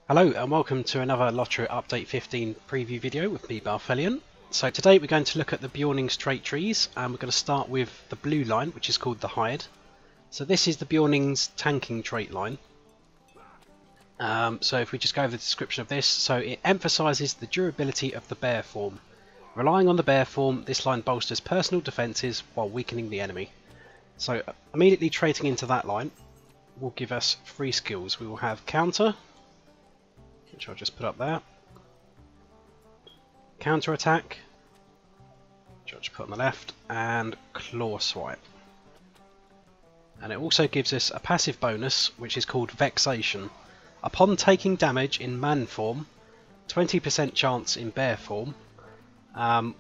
Hello and welcome to another LOTRO Update 15 preview video with me, Balthelion. So today we're going to look at the Beorning trait trees, and we're going to start with the blue line, which is called the Hide. So this is the Beorning's tanking trait line. So if we just go over the description of this, so it emphasises the durability of the bear form. Relying on the bear form, this line bolsters personal defences while weakening the enemy. So immediately trading into that line will give us 3 skills. We will have counter, which I'll just put up there. Counter attack, which I'll just put on the left, and claw swipe. And it also gives us a passive bonus, which is called vexation. Upon taking damage in man form, 20% chance in bear form,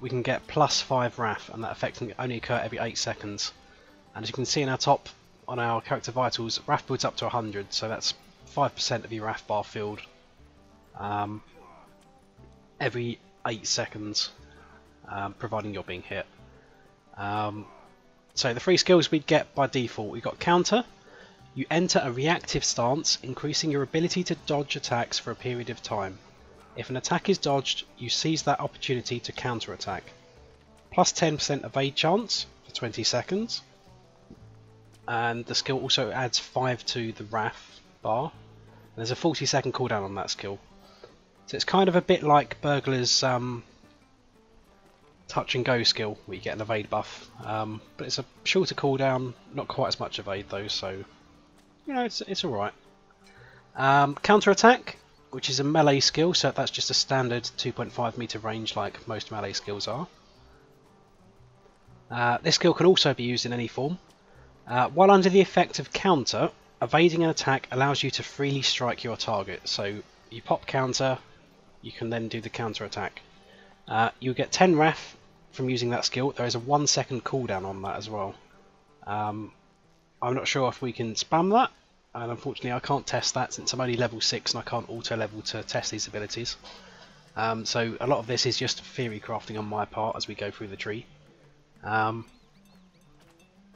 we can get +5 wrath, and that effect can only occur every 8 seconds. And as you can see in our top, on our character vitals, wrath builds up to 100, so that's 5% of your wrath bar filled every 8 seconds, providing you're being hit. So the 3 skills we get by default, we've got counter. You enter a reactive stance, increasing your ability to dodge attacks for a period of time. If an attack is dodged, you seize that opportunity to counter attack. Plus 10% evade chance for 20 seconds. And the skill also adds 5 to the wrath bar. And there's a 40-second cooldown on that skill. So it's kind of a bit like Burglar's touch and go skill, where you get an evade buff. But it's a shorter cooldown, not quite as much evade though, so you know, it's alright. Counter attack, which is a melee skill, so that's just a standard 2.5 meter range like most melee skills are. This skill can also be used in any form. While under the effect of counter, evading an attack allows you to freely strike your target. So you pop counter, you can then do the counter attack. You get 10 wrath from using that skill. There is a 1 second cooldown on that as well. I'm not sure if we can spam that, and unfortunately I can't test that since I'm only level 6 and I can't auto level to test these abilities. So a lot of this is just theory crafting on my part as we go through the tree. The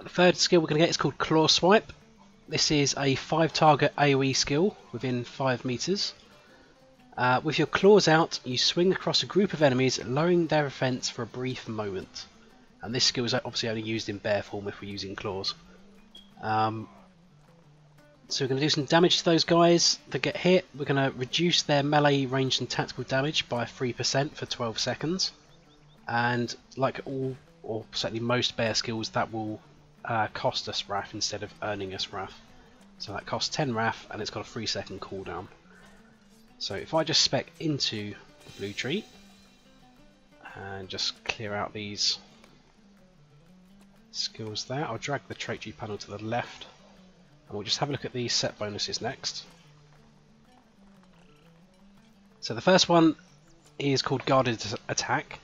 third skill we're going to get is called Claw Swipe. This is a 5 target AoE skill within 5 meters. With your claws out, you swing across a group of enemies, lowering their defense for a brief moment. And this skill is obviously only used in bear form if we're using claws. So we're going to do some damage to those guys that get hit. We're going to reduce their melee, ranged and tactical damage by 3% for 12 seconds. And like all, or certainly most bear skills, that will cost us wrath instead of earning us wrath. So that costs 10 wrath, and it's got a 3-second cooldown. So if I just spec into the blue tree and just clear out these skills there, I'll drag the trait tree panel to the left, and we'll just have a look at these set bonuses next. So the first one is called Guarded Attack.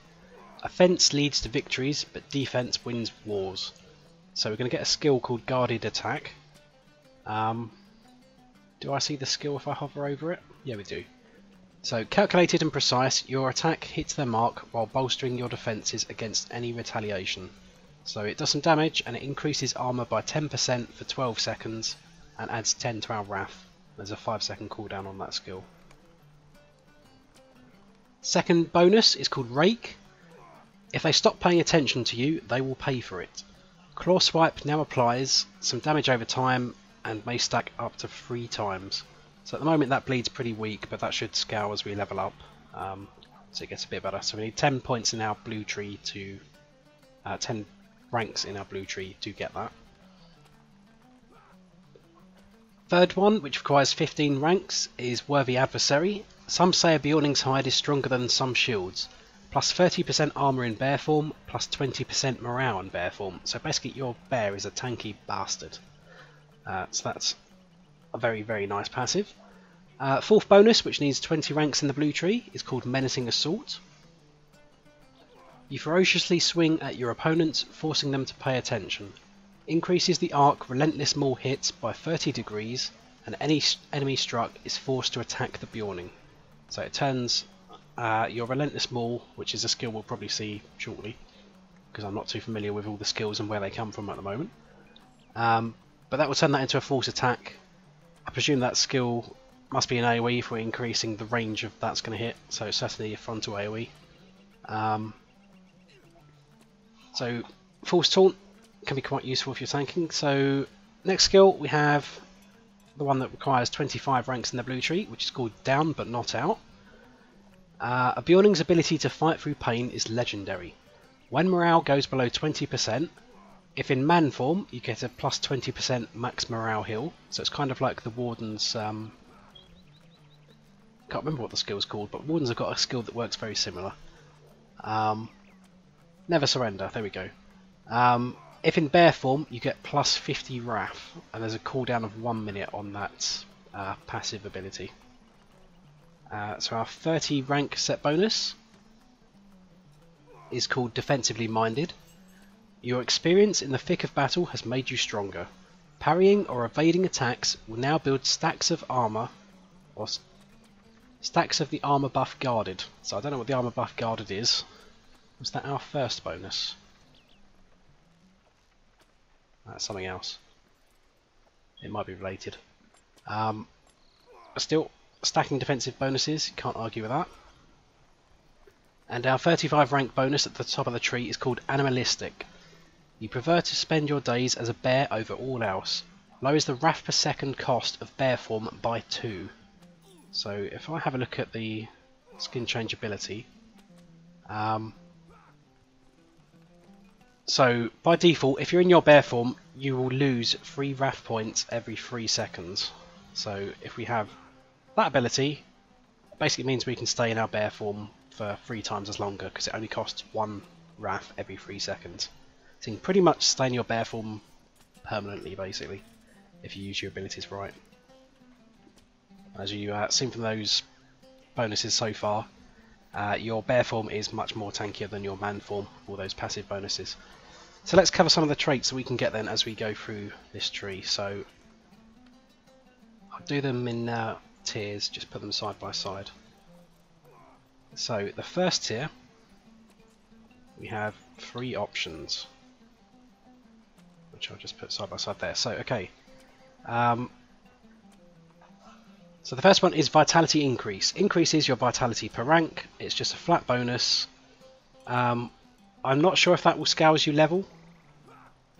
Offense leads to victories, but defense wins wars. So we're going to get a skill called Guarded Attack. Do I see the skill if I hover over it? Yeah, we do. So, calculated and precise, your attack hits their mark while bolstering your defences against any retaliation. So it does some damage, and it increases armour by 10% for 12 seconds and adds 10 to our wrath. There's a 5-second cooldown on that skill. Second bonus is called Rake. If they stop paying attention to you, they will pay for it. Claw Swipe now applies some damage over time and may stack up to 3 times. So at the moment that bleeds pretty weak, but that should scale as we level up, so it gets a bit better. So we need 10 points in our blue tree to 10 ranks in our blue tree to get that. Third one, which requires 15 ranks, is Worthy Adversary. Some say a Beorning's hide is stronger than some shields. Plus 30% armour in bear form, plus 20% morale in bear form. So basically your bear is a tanky bastard. So that's a very, very nice passive. Fourth bonus, which needs 20 ranks in the blue tree, is called Menacing Assault. You ferociously swing at your opponents, forcing them to pay attention. Increases the arc Relentless Maul hits by 30 degrees, and any enemy struck is forced to attack the Beorning. So it turns your Relentless Maul, which is a skill we'll probably see shortly, because I'm not too familiar with all the skills and where they come from at the moment. But that will turn that into a force attack. I presume that skill must be an AoE if we're increasing the range of that's going to hit, so it's certainly a frontal AoE. So Force Taunt can be quite useful if you're tanking. So next skill we have the one that requires 25 ranks in the blue tree, which is called Down But Not Out. A Beorning's ability to fight through pain is legendary. When morale goes below 20%, if in man form, you get a plus 20% max morale heal. So it's kind of like the Warden's... can't remember what the skill's called, but Wardens have got a skill that works very similar. Never Surrender, there we go. If in bear form, you get plus 50 Wrath, and there's a cooldown of 1 minute on that passive ability. So our 30 rank set bonus is called Defensively Minded. Your experience in the thick of battle has made you stronger. Parrying or evading attacks will now build stacks of armor, or stacks of the armor buff guarded. So I don't know what the armor buff guarded is. Was that our first bonus? That's something else. It might be related. Still, stacking defensive bonuses, can't argue with that. And our 35 rank bonus at the top of the tree is called Animalistic. You prefer to spend your days as a bear over all else. Lowers the wrath per second cost of bear form by 2. So if I have a look at the skin changeability, so by default, if you're in your bear form, you will lose 3 wrath points every 3 seconds. So if we have that ability, it basically means we can stay in our bear form for 3 times as longer, because it only costs 1 wrath every 3 seconds. So you can pretty much stay in your bear form permanently, basically, if you use your abilities right. As you've seen from those bonuses so far, your bear form is much more tankier than your man form, all those passive bonuses. So let's cover some of the traits that we can get then as we go through this tree. So I'll do them in tiers, just put them side by side. So the first tier, we have 3 options, which I'll just put side by side there. So okay, so the first one is Vitality Increase. Increases your vitality per rank. It's just a flat bonus. I'm not sure if that will scale as you level.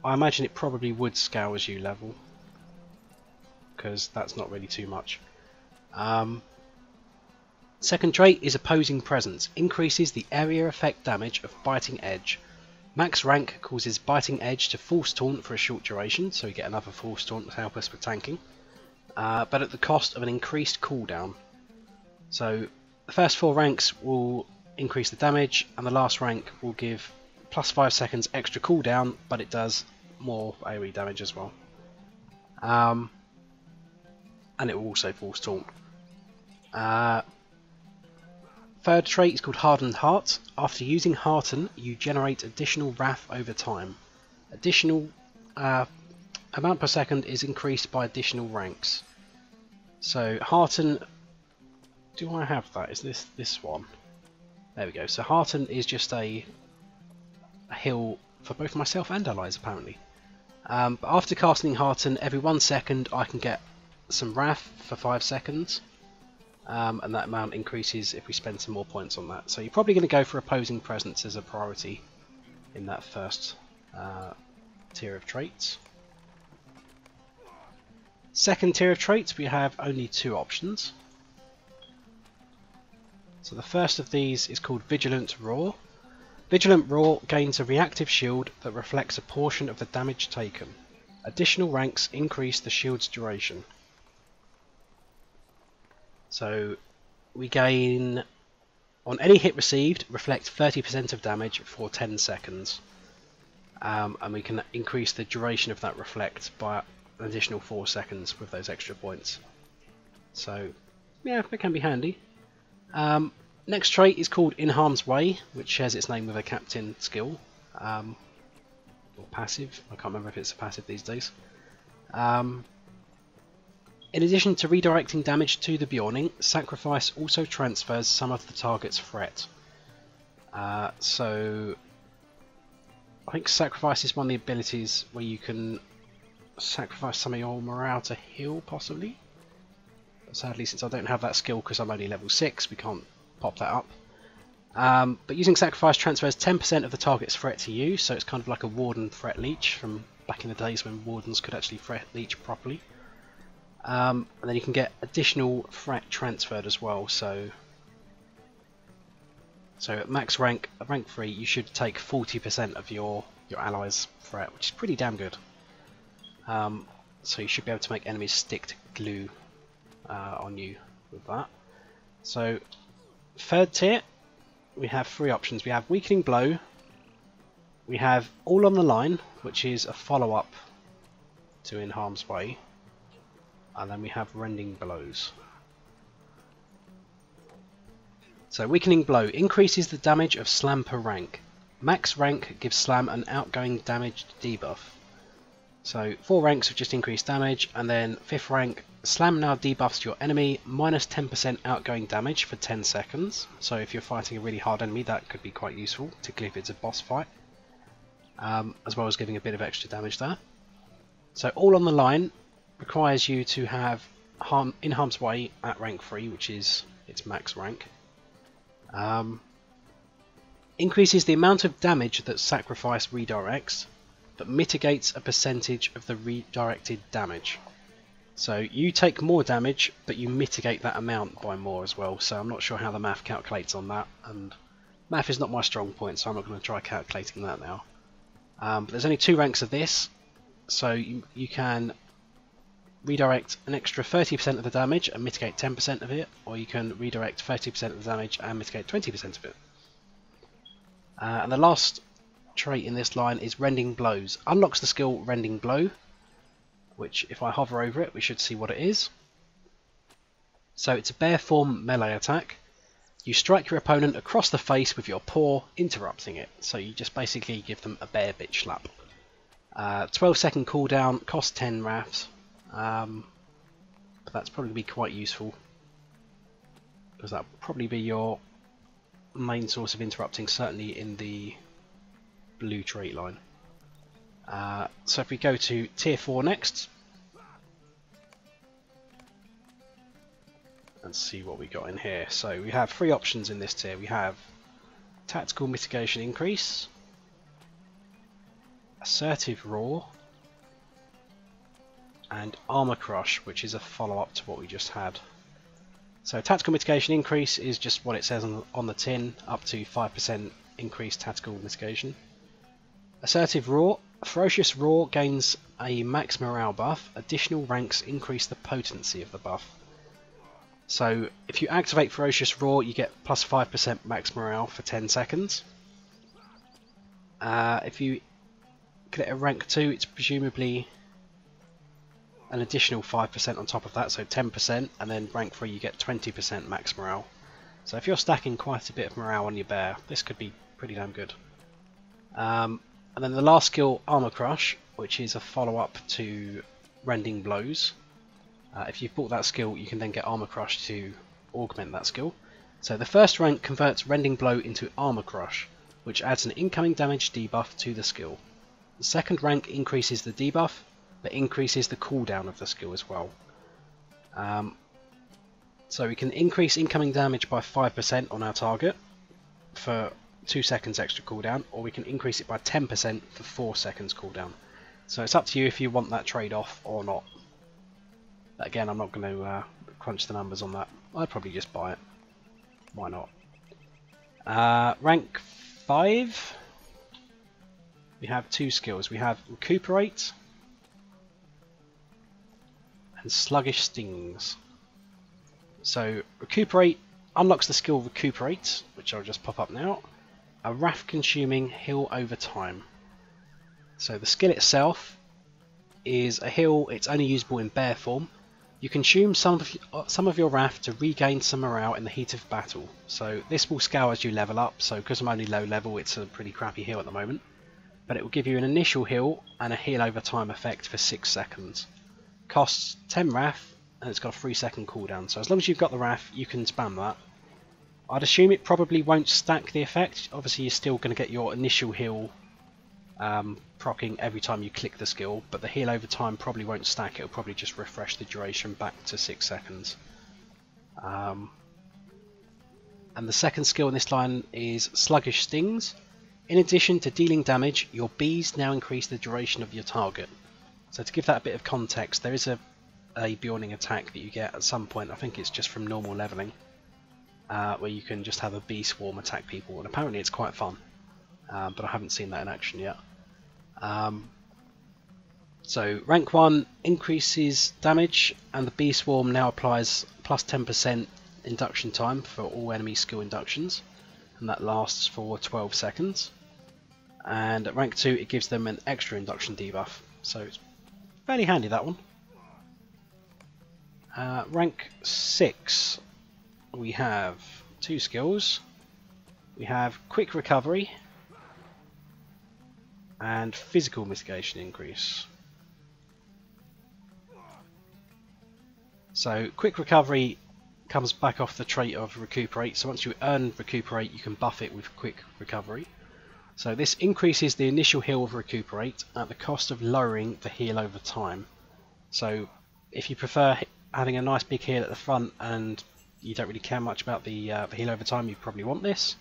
I imagine it probably would scale as you level, because that's not really too much. Second trait is Opposing Presence. Increases the area effect damage of Biting Edge. Max rank causes Biting Edge to Force Taunt for a short duration, so we get another Force Taunt to help us with tanking. But at the cost of an increased cooldown. So the first 4 ranks will increase the damage, and the last rank will give plus 5 seconds extra cooldown, but it does more AoE damage as well. And it will also Force Taunt. Third trait is called Hardened Heart. After using Hearten, you generate additional wrath over time. Additional amount per second is increased by additional ranks. So Hearten, do I have that? Is this one? There we go. So Hearten is just a heal for both myself and allies, apparently. But after casting Hearten, every 1 second I can get some wrath for 5 seconds. And that amount increases if we spend some more points on that. So you're probably going to go for Opposing Presence as a priority in that first tier of traits. Second tier of traits, we have only 2 options. So the first of these is called Vigilant Roar. Vigilant Roar gains a reactive shield that reflects a portion of the damage taken. Additional ranks increase the shield's duration. So we gain, on any hit received, reflect 30% of damage for 10 seconds. And we can increase the duration of that reflect by an additional 4 seconds with those extra points. So yeah, it can be handy. Next trait is called In Harm's Way, which shares its name with a captain skill. Or passive, I can't remember if it's a passive these days. In addition to redirecting damage to the Beorning, Sacrifice also transfers some of the target's threat. So I think Sacrifice is one of the abilities where you can sacrifice some of your morale to heal, possibly. Sadly, since I don't have that skill because I'm only level 6, we can't pop that up. But using Sacrifice transfers 10% of the target's threat to you, so it's kind of like a Warden threat leech from back in the days when Wardens could actually threat leech properly. And then you can get additional threat transferred as well, so at max rank 3, you should take 40% of your allies' threat, which is pretty damn good. So you should be able to make enemies stick to glue on you with that. So, third tier, we have 3 options. We have Weakening Blow, we have All on the Line, which is a follow-up to In Harm's Way, and then we have Rending Blows. So, Weakening Blow increases the damage of Slam per rank. Max rank gives Slam an outgoing damage debuff. So 4 ranks have just increased damage, and then 5th rank, Slam now debuffs your enemy minus 10% outgoing damage for 10 seconds. So if you're fighting a really hard enemy, that could be quite useful, particularly if it's a boss fight, as well as giving a bit of extra damage there. So All on the Line requires you to have In Harm's Way at rank 3, which is its max rank. Increases the amount of damage that Sacrifice redirects, but mitigates a percentage of the redirected damage. So you take more damage, but you mitigate that amount by more as well. So I'm not sure how the math calculates on that, and math is not my strong point, so I'm not going to try calculating that now. But there's only 2 ranks of this, so you can redirect an extra 30% of the damage and mitigate 10% of it, or you can redirect 30% of the damage and mitigate 20% of it. And the last trait in this line is Rending Blows. Unlocks the skill Rending Blow, which if I hover over it, we should see what it is. So it's a bear form melee attack. You strike your opponent across the face with your paw, interrupting it. So you just basically give them a bear bitch slap. 12-second cooldown, costs 10 wraths, but that's probably be quite useful, because that'll probably be your main source of interrupting, certainly in the blue trait line. So if we go to tier 4 next, and see what we got in here. So we have 3 options in this tier. We have Tactical Mitigation Increase, Assertive Roar, and Armor Crush, which is a follow-up to what we just had. So Tactical Mitigation Increase is just what it says on the tin, up to 5% increased tactical mitigation. Assertive Roar. Ferocious Roar gains a max morale buff. Additional ranks increase the potency of the buff. So if you activate Ferocious Roar, you get plus 5% max morale for 10 seconds. If you get it at rank 2, it's presumably an additional 5% on top of that, so 10%, and then rank 3 you get 20% max morale. So if you're stacking quite a bit of morale on your bear, this could be pretty damn good. And then the last skill, Armor Crush, which is a follow-up to Rending Blows. If you've bought that skill, you can then get Armor Crush to augment that skill. So the first rank converts Rending Blow into Armor Crush, which adds an incoming damage debuff to the skill. The second rank increases the debuff, but increases the cooldown of the skill as well. So we can increase incoming damage by 5% on our target for 2 seconds extra cooldown, or we can increase it by 10% for 4 seconds cooldown. So it's up to you if you want that trade-off or not. But again, I'm not going to crunch the numbers on that. I'd probably just buy it. Why not? Rank 5. We have 2 skills. We have Recuperate and Sluggish Stings. So Recuperate unlocks the skill Recuperate, which I'll just pop up now. A wrath-consuming heal over time. So the skill itself is a heal. It's only usable in bear form. You consume some of your wrath to regain some morale in the heat of battle. So this will scale as you level up. So because I'm only low level, it's a pretty crappy heal at the moment. But it will give you an initial heal and a heal over time effect for 6 seconds. Costs 10 wrath, and it's got a 3-second cooldown. So as long as you've got the wrath, you can spam that. I'd assume it probably won't stack the effect. Obviously you're still going to get your initial heal proccing every time you click the skill, but the heal over time probably won't stack. It'll probably just refresh the duration back to 6 seconds. And the second skill in this line is Sluggish Stings. In addition to dealing damage, your bees now increase the duration of your target. So to give that a bit of context, there is a Beorning attack that you get at some point, I think it's just from normal levelling, where you can just have a bee swarm attack people, and apparently it's quite fun, but I haven't seen that in action yet. So rank 1 increases damage, and the bee swarm now applies plus 10% induction time for all enemy skill inductions, and that lasts for 12 seconds. And at rank 2 it gives them an extra induction debuff, so it's fairly handy, that one. Rank 6 we have 2 skills. We have Quick Recovery and Physical Mitigation Increase. So Quick Recovery comes back off the trait of Recuperate, so once you earn Recuperate you can buff it with Quick Recovery. So this increases the initial heal of Recuperate at the cost of lowering the heal over time. So if you prefer having a nice big heal at the front and you don't really care much about the heal over time, you probably want this.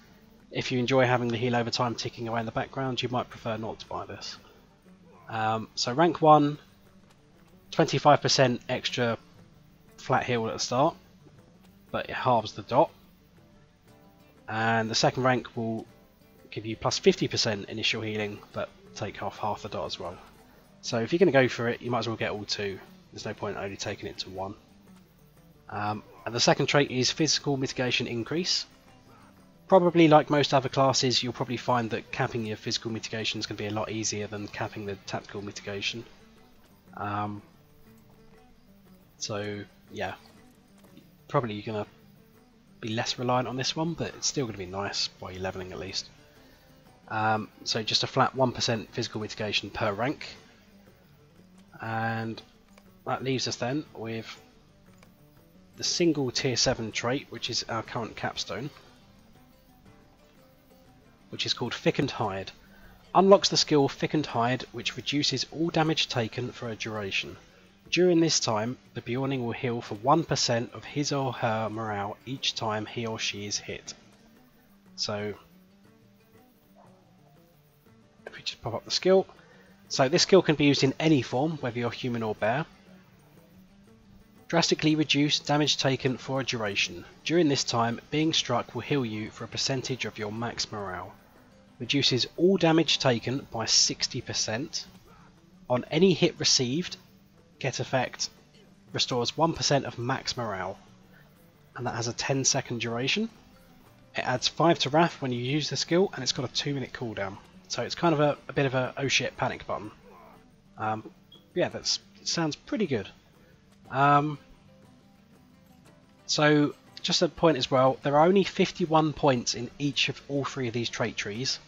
If you enjoy having the heal over time ticking away in the background, you might prefer not to buy this. So rank 1, 25% extra flat heal at the start, but it halves the dot. And the second rank will give you plus 50% initial healing, but take off half the dot as well. So if you're going to go for it, you might as well get all 2. There's no point only taking it to 1. And the second trait is Physical Mitigation Increase. Probably like most other classes, you'll probably find that capping your physical mitigation is going to be a lot easier than capping the tactical mitigation. So yeah, probably you're going to be less reliant on this one, but it's still going to be nice while you're leveling at least. So just a flat 1% physical mitigation per rank. And that leaves us then with the single tier 7 trait, which is our current capstone, which is called Thickened Hide. Unlocks the skill Thickened Hide, which reduces all damage taken for a duration. During this time, the Beorning will heal for 1% of his or her morale each time he or she is hit. So if we just pop up the skill, so this skill can be used in any form, whether you're human or bear. Drastically reduce damage taken for a duration. During this time, being struck will heal you for a percentage of your max morale. Reduces all damage taken by 60%. On any hit received, get effect restores 1% of max morale, and that has a 10-second duration. It adds 5 to Wrath when you use the skill, and it's got a 2-minute cooldown. So it's kind of a bit of a oh shit panic button. Yeah, that sounds pretty good. So just a point as well, there are only 51 points in each of all 3 of these trait trees.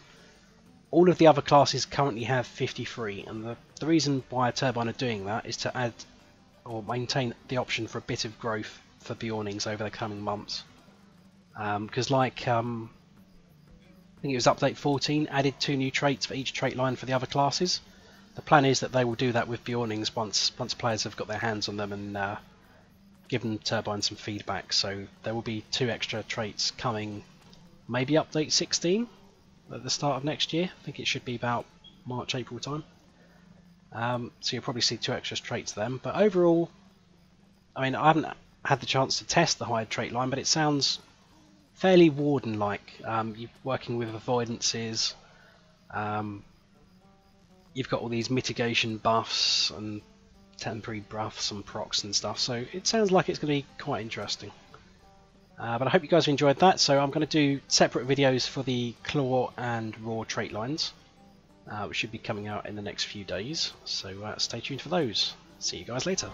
All of the other classes currently have 53, and the reason why Turbine are doing that is to add or maintain the option for a bit of growth for Beornings over the coming months. Because like I think it was update 14 added 2 new traits for each trait line for the other classes. The plan is that they will do that with Beornings once players have got their hands on them and given Turbine some feedback. So there will be 2 extra traits coming, maybe update 16 at the start of next year. I think it should be about March, April time. So you'll probably see 2 extra traits then. But overall, I mean, I haven't had the chance to test the Hide trait line, but it sounds fairly Warden-like. You're working with avoidances. You've got all these mitigation buffs and temporary buffs and procs and stuff, so it sounds like it's going to be quite interesting. But I hope you guys have enjoyed that, so I'm going to do separate videos for the Claw and Raw trait lines, which should be coming out in the next few days, so stay tuned for those. See you guys later.